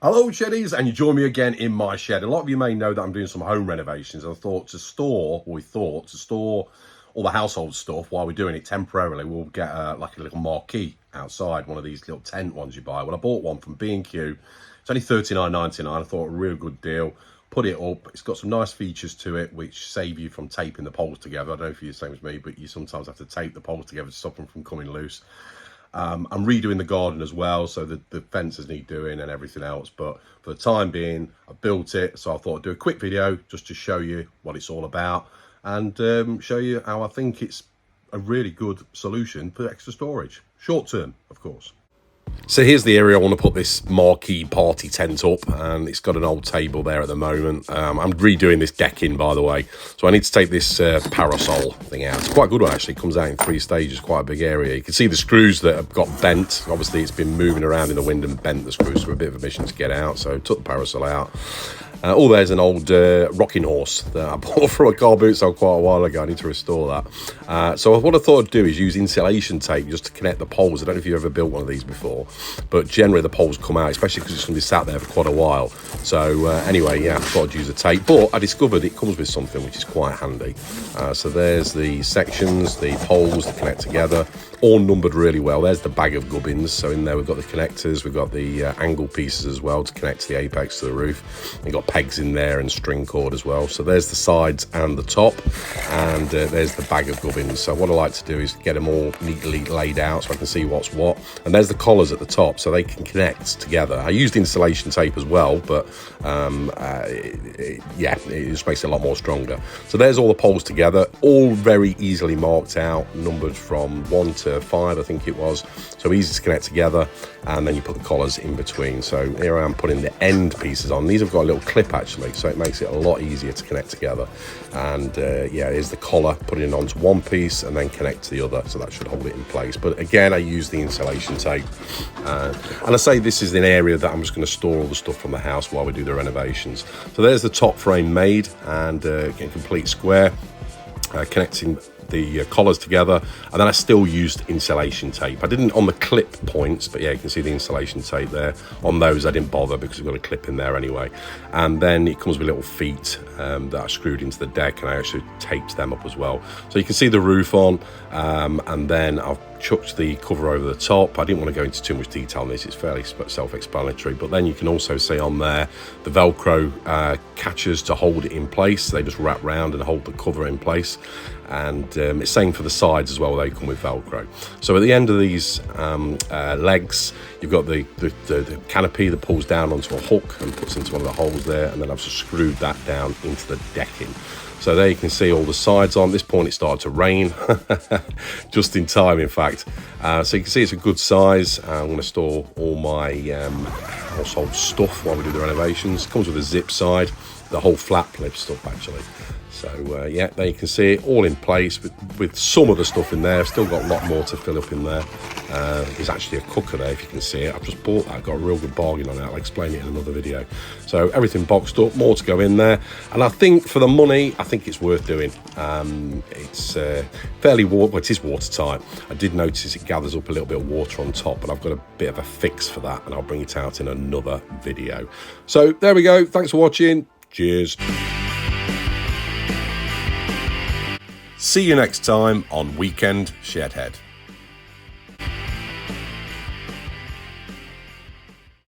Hello Sheddies, and you join me again in my shed. A lot of you may know that I'm doing some home renovations. We thought to store all the household stuff while we're doing it temporarily. We'll get like a little marquee outside, one of these little tent ones you buy. Well, I bought one from B&Q. It's only $39.99. I thought a real good deal. Put it up. It's got some nice features to it which save you from taping the poles together. I don't know if you're the same as me, but you sometimes have to tape the poles together to stop them from coming loose. I'm redoing the garden as well, so the fences need doing and everything else. But for the time being, I built it, so I thought I'd do a quick video just to show you what it's all about and show you how I think it's a really good solution for extra storage. Short term, of course. So here's the area I want to put this marquee party tent up, and it's got an old table there at the moment. I'm redoing this decking, by the way, so I need to take this parasol thing out. It's quite a good one, actually. It comes out in 3 stages, quite a big area. You can see the screws that have got bent. Obviously, it's been moving around in the wind and bent the screws, so a bit of a mission to get out. So I took the parasol out. Oh, there's an old rocking horse that I bought from a car boot sale quite a while ago. I need to restore that. So what I thought I'd do is use insulation tape just to connect the poles. I don't know if you've ever built one of these before, but generally the poles come out, especially because it's going to be sat there for quite a while. So anyway, yeah, I thought I'd use the tape, but I discovered it comes with something which is quite handy. So there's the sections, the poles that connect together, all numbered really well. There's the bag of gubbins. So in there we've got the connectors, we've got the angle pieces as well to connect to the apex to the roof. We've got pegs in there and string cord as well. So there's the sides and the top, and there's the bag of gubbins. So what I like to do is get them all neatly laid out so I can see what's what. And there's the collars at the top so they can connect together. I used insulation tape as well, but yeah, it just makes it a lot more stronger. So there's all the poles together, all very easily marked out, numbered from 1 to 5, I think it was. So easy to connect together, and then you put the collars in between. So here I am putting the end pieces on. These have got a little clip actually, so it makes it a lot easier to connect together. And yeah, here's the collar, putting it onto one piece and then connect to the other, so that should hold it in place. But again, I use the insulation tape, and I say this is an area that I'm just going to store all the stuff from the house while we do the renovations. So there's the top frame made, and getting complete square, connecting the collars together, and then I still used insulation tape. I didn't on the clip points, but yeah, you can see the insulation tape there. On those I didn't bother because we've got a clip in there anyway. And then it comes with little feet that I screwed into the deck, and I actually taped them up as well. So you can see the roof on, and then I've chucked the cover over the top. I didn't want to go into too much detail on this, it's fairly self-explanatory, but then you can also see on there the Velcro catchers to hold it in place. They just wrap round and hold the cover in place, and it's same for the sides as well. They come with Velcro. So at the end of these legs, you've got the canopy that pulls down onto a hook and puts into one of the holes there, and then I've just screwed that down into the decking. So there you can see all the sides on. At this point it started to rain, just in time in fact. So you can see it's a good size. I'm going to store all my household stuff while we do the renovations. It comes with a zip side, the whole flap lifts up actually. So yeah, there you can see it all in place with some of the stuff in there. I've still got a lot more to fill up in there. There's actually a cooker there if you can see it. I've just bought that, got a real good bargain on it. I'll explain it in another video. So everything boxed up, more to go in there. And I think for the money, I think it's worth doing. It's fairly well, it is watertight. I did notice it gathers up a little bit of water on top, but I've got a bit of a fix for that, and I'll bring it out in another video. So there we go. Thanks for watching. Cheers. See you next time on Weekend Shedhead.